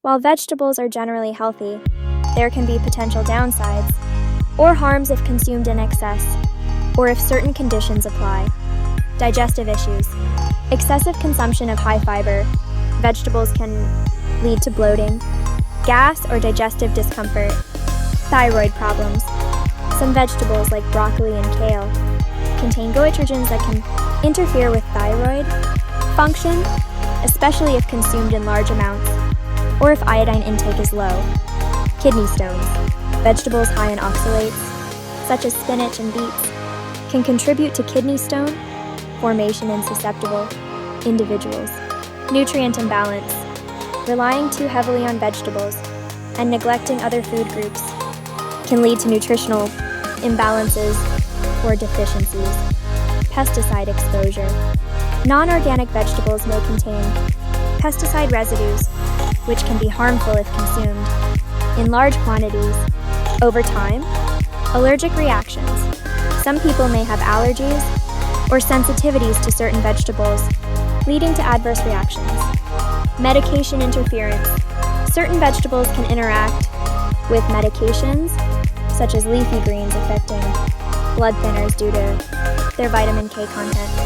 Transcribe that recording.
While vegetables are generally healthy, there can be potential downsides or harms if consumed in excess, or if certain conditions apply. Digestive issues. Excessive consumption of high-fiber vegetables can lead to bloating, gas, or digestive discomfort. Thyroid problems. Some vegetables, like broccoli and kale, contain goitrogens that can interfere with thyroid function, especially if consumed in large amounts, or if iodine intake is low. Kidney stones. Vegetables high in oxalates, such as spinach and beets, can contribute to kidney stone formation in susceptible individuals. Nutrient imbalance. Relying too heavily on vegetables and neglecting other food groups can lead to nutritional imbalances or deficiencies. Pesticide exposure. Non-organic vegetables may contain pesticide residues, which can be harmful if consumed in large quantities. Over time, allergic reactions. Some people may have allergies or sensitivities to certain vegetables, leading to adverse reactions. Medication interference. Certain vegetables can interact with medications, such as leafy greens, affecting blood thinners due to their vitamin K content.